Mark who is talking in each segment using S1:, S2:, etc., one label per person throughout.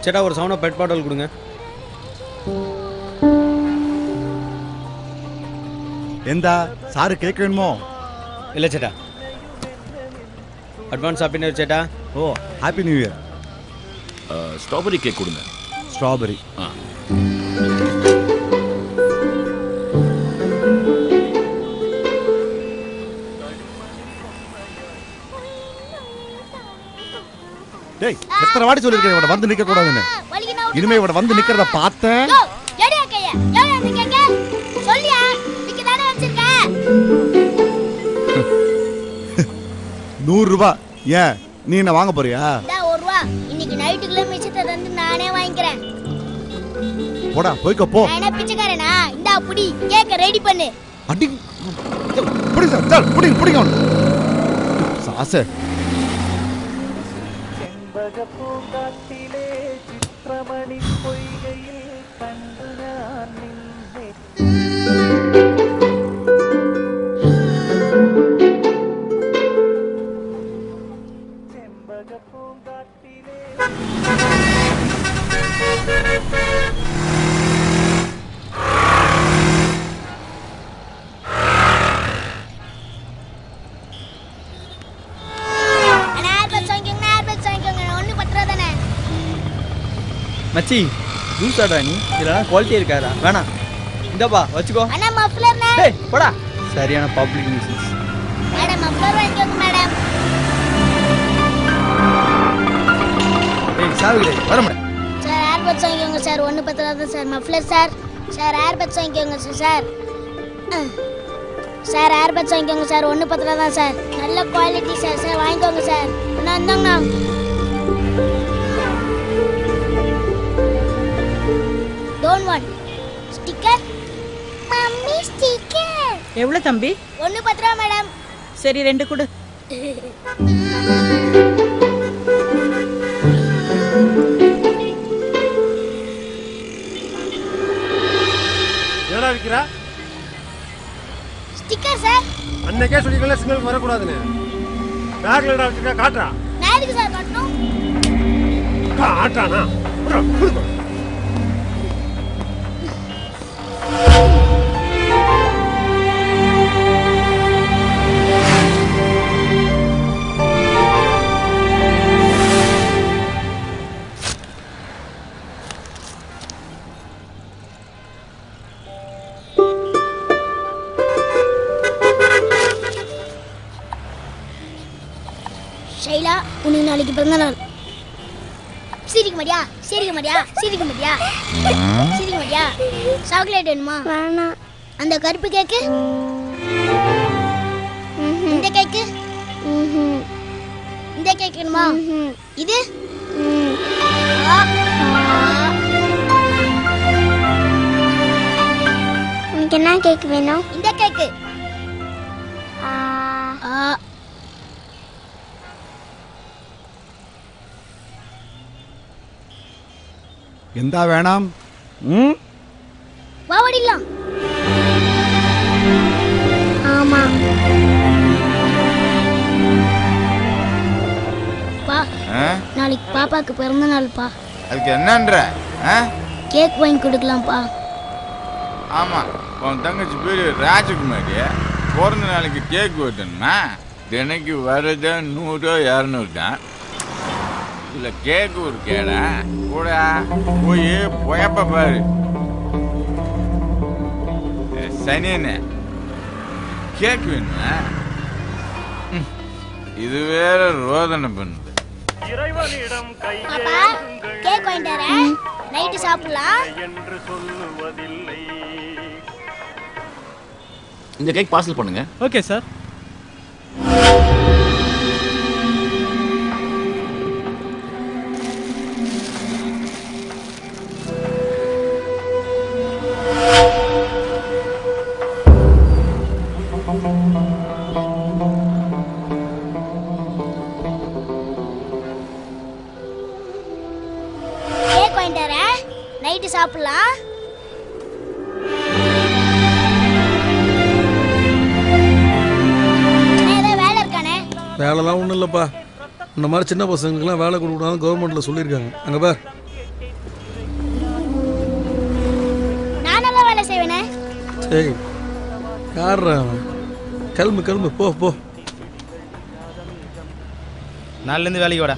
S1: சேட்டா ஒரு 7 பெட் பாட்டில் கொடுங்க.
S2: எந்தா சாரு கேக் வேணுமோ?
S1: இல்லை சேட்டா. அட்வான்ஸ் ஹாப்பி நியூ இயர் சேட்டா.
S2: ஓ happy new year.
S3: Strawberry cake கொடுங்க.
S2: ஸ்ட்ராபெரி. டேய் எத்தனை வாட்டி சொல்லிருக்கேன் இவட வந்து நிக்க கூடாதுன்னு. இனிமே இவட வந்து நிக்கிறத பார்த்தேன்.
S4: ஏடியா கையா ஏன் அந்த கேக்க சொல்லியா நிக்க தான வச்சிருக்க.
S2: 100 ரூபாய். ஏன் நீ என்ன வாங்க போறியா?
S4: டா 1 ரூபாய் இன்னைக்கு நைட்டுக்குள்ள மிச்சத்தை தந்து நானே வாங்கிக்கிறேன்.
S2: போடா போய்க்க போ.
S4: நான் என்ன பிச்சைக்காரனா? இந்தா புடி கேக்க ரெடி பண்ணு.
S2: அடி புடி சார் புடி புடிங்க அவன. சாசே
S5: பூங்காட்டிலே சித்திரமணி பொய்கையில் கண்டு நான் நின்றேன். செம்பக பூங்காட்டிலே
S1: மச்சி ஜூஸ் ஆடா நீ இதெல்லாம் குவாலிட்டி இருக்காரா? வேணாம் இந்தப்பா வச்சுக்கோ.
S4: அண்ணா மஃப்ளர்னா
S1: டேய் போடா. சரியான பப்ளிக் நியூசன்ஸ்.
S4: மேடம் மஃப்ளர் வாங்கிக்கோங்க மேடம்.
S1: டேய் சாவுடே வர மாட்டே.
S4: சார் ஏர்பட்ஸ் வாங்கிக்கோங்க சார். 1 பத்தல sir muffler sir. Sir earbuds வாங்கிக்கோங்க சார். சார் ஏர்பட்ஸ் வாங்கிக்கோங்க சார். 1 பத்தல தான் சார். நல்ல குவாலிட்டி சார். சார் வாங்கிக்கோங்க சார். அண்ணா இந்தாங்க. Don't want sticker. Mummy sticker.
S6: எவ்வளோ தம்பி?
S4: 1 பத்தல மேடம்.
S6: சரி 2 கொடு.
S7: என்னடா விக்கிறா?
S4: Sticker sir.
S7: அன்னைக்கே சொல்லிக்கல சிக்னல் வரக்கூடாதுன்னு. பேக்ல என்னடா வச்சிருக்க காட்றா.
S4: நான் எதுக்கு சார் காட்டணும்?
S7: காட்டானா? புடுங்க.
S4: ஷைலா உனக்கு நாளைக்கு பிறந்த நாள். சிரிக்க மாட்டியா? சிரிக்க மாட்டியா? சிரிக்க மாட்டியா? சிரிக்க மாட்டியா? சாக்லேட் வேணுமா? வேணாம். அந்த கருப்பு கேக்கு? இந்த கேக்கு? இந்த கேக் வேணுமா? இது? உனக்கு என்ன கேக் வேணும்? இந்த கேக்கு.
S2: எந்தா வேணாம்?
S4: வாவடிலாம். ஆமா. பா நாளைக்கு பாப்பாக்கு பிறந்த நாள்ப்பா.
S8: அதுக்கு என்னன்ற?
S4: கேக் வாங்கி கொடுக்கலாம்ப்பா.
S8: ஆமா உன் தங்கச்சி பேரு ராஜகுமாரி. பிறந்த நாளைக்கு கேக் வெட்டணுமா? தினைக்கு வர்றது 100 200 தான். இல்ல கேக்கு ஒரு கேடா கூட போய் போயப்ப பாரு. சனியனே கேக் வேணுமா? இது வேற ரோதனை பண்ணுது.
S5: இறைவனிடம்
S4: பாப்பா கேக் வாங்கிட்டு வரேன். நைட்டு சாப்பிடலாம்
S5: என்று சொல்லுவதில்லை.
S3: இந்த கேக் பார்சல் பண்ணுங்க.
S1: Okay sir.
S4: கேக் வாங்கிட்டு வரேன். நைட்டு சாப்பிடலாம். வேலை இருக்கானே?
S9: வேலைலாம் ஒன்றும் இல்லைப்பா. இந்த மாதிரி சின்ன பசங்களுக்குலாம் வேலை கொடுக்கூடாது கவர்மெண்ட்டில் சொல்லியிருக்காங்க. அங்கே பார்
S6: ஏய் யார்ரா அவன்? கிளம்பு கிளம்பு போ போ.
S9: நாலுலேருந்து வேலைக்கு வாடா.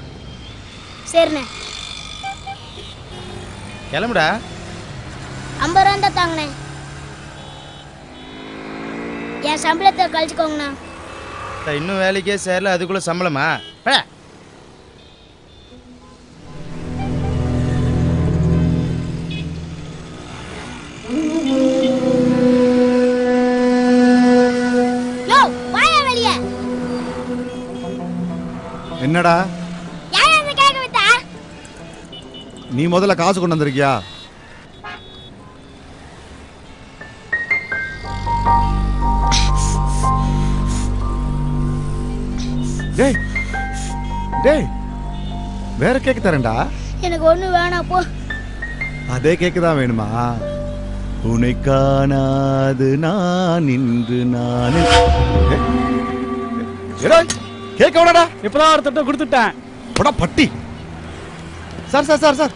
S4: சரிண்ணே.
S9: கிளம்புடா.
S4: 50 ரூபா தான் தாங்கண்ணே. என் சம்பளத்தை கழிச்சுக்கோங்கண்ணா.
S9: இன்னும் வேலைக்கே சேரல, அதுக்குள்ள சம்பளமா?
S2: என்னடா நீ முதல்ல காசு கொண்டு வந்திருக்கியா? டேய் டேய் வேற கேக்கு தரேன்டா.
S4: எனக்கு ஒண்ணு வேணாம் போ.
S2: அதே கேக்கு தான் வேணுமா? உன்னை காணாது நான் இன்று நான் கேட்க விடடா.
S1: இப்பதான் ஒரு தட்டை கொடுத்துட்டேன்.
S2: போடா பட்டி. சார் சார் சார் சார்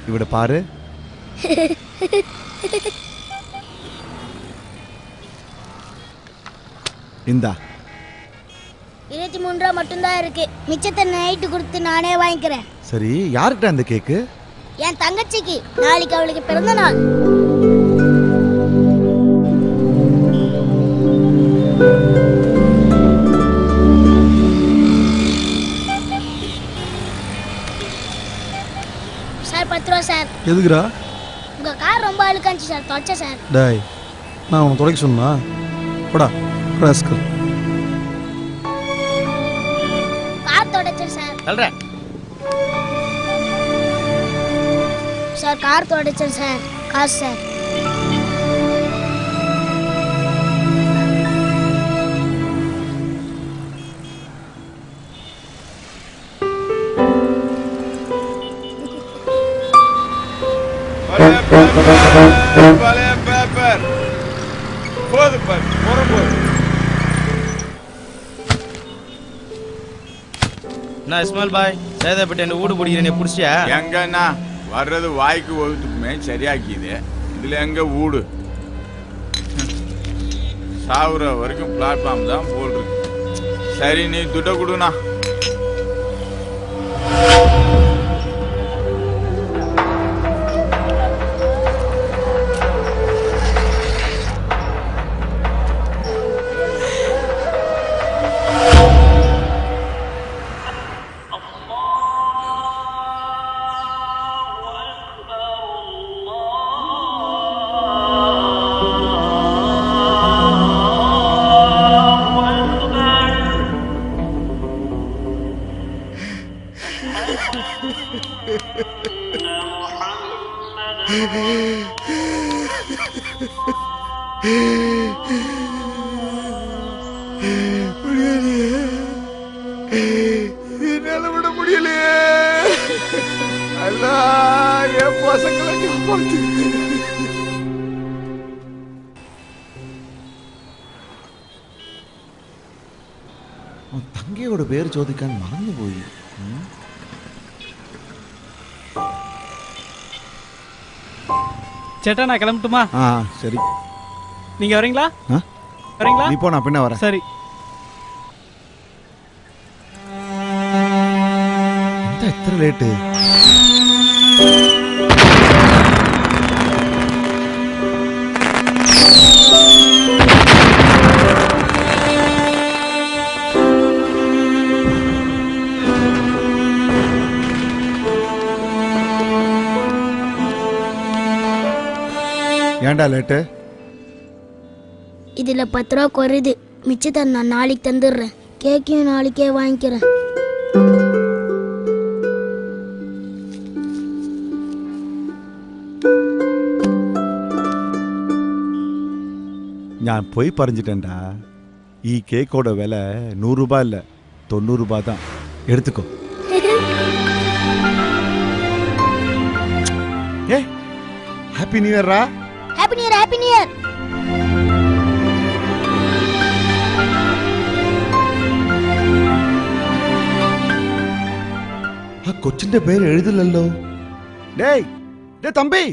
S2: இவட பாரு. இந்தா
S4: 23 ரூபா மட்டும்தான் இருக்கு. மிச்சத்தை நைட்டு கொடுத்து நானே வாங்கிக்கிறேன்.
S2: சரி, யார்கிட்ட அந்த கேக்கு?
S4: என் தங்கச்சிக்கு. நாளைக்கு அவளுக்கு பிறந்த நாள். சார் 10 ரூபா சார்.
S6: எதுக்குடா?
S4: உங்க கார் ரொம்ப அழுக்காச்சு சார், தொடச்ச சார்.
S6: டேய் நான் உன்னை துடைக்க சொன்னா போடா ராஸ்கல்.
S4: கார் தொடச்சேன் சார்.
S9: சொல்றேன்
S4: சார், கார் தொடச்சேன் சார். காசு சார்.
S8: பழைய பேப்பர் போது பாரு போது.
S9: நான் இஸ்மாயில் பாய் சேதப்பட்டு என்ன வீடு பிடிக்கிறேன் பிடிச்சியா?
S8: எங்கன்னா வர்றது வாய்க்கு ஒழுத்துக்குமே சரியாக்கிது. இதுல எங்க வீடு? சாவுற வரைக்கும் பிளாட்ஃபார்ம் தான் போல் இருக்கு. சரி நீ துட்ட கொடுண்ணா.
S2: என்னால விட முடியலையே. அல்லா என் பசங்களை காப்பாத்து. உன் தங்கையோட பேர் ஜோதிகான்னு மறந்து போய்.
S1: சேட்டா நான் கிளம்பட்டுமா?
S2: சரி.
S1: நீங்க வரீங்களா? வரீங்களா?
S2: நீ போ, நான் பின்ன வரேன்.
S1: சரி.
S2: எத்தனை லேட்டு? ஏன்டா லேட்டு?
S4: இதுல 10 ரூபா குறையுது. மிச்சத்தை நான் நாளைக்கு தந்துடுறேன். கேக்கையும் நாளைக்கே வாங்கிக்கிறேன்.
S2: நான் போய் பறிஞ்சிட்டேன்டா. கேக்கோட விலை 100 ரூபாய் இல்லை, 90 ரூபாய் தான். எடுத்துக்கோ. ஏ ஹாப்பி நியூ இயர்ரா.
S4: Happy new year. Happy new year.
S2: കൊച്ചിന്റെ പേര് എഴുതില്ലല്ലോ. ഡേയ് ഡേ തമ്പി,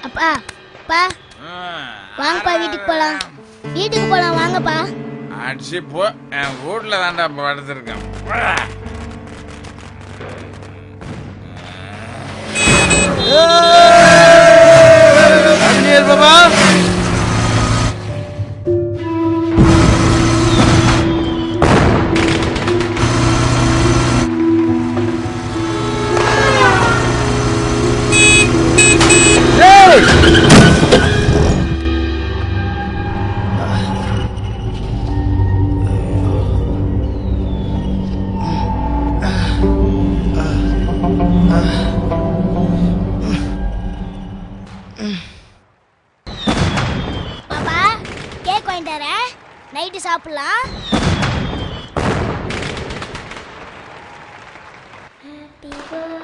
S4: அப்பா அப்பா வாங்கப்பா வீட்டுக்கு போலாம். வீட்டுக்கு போலாம் வாங்கப்பா.
S8: அடிச்சு போ, என் வீட்டில் தான்டா படுத்துருக்கேன்.
S9: பாபா
S4: பாப்பா கேக் வாங்கிட்டு வரேன், நைட்டு சாப்பிடலாம். Happy birthday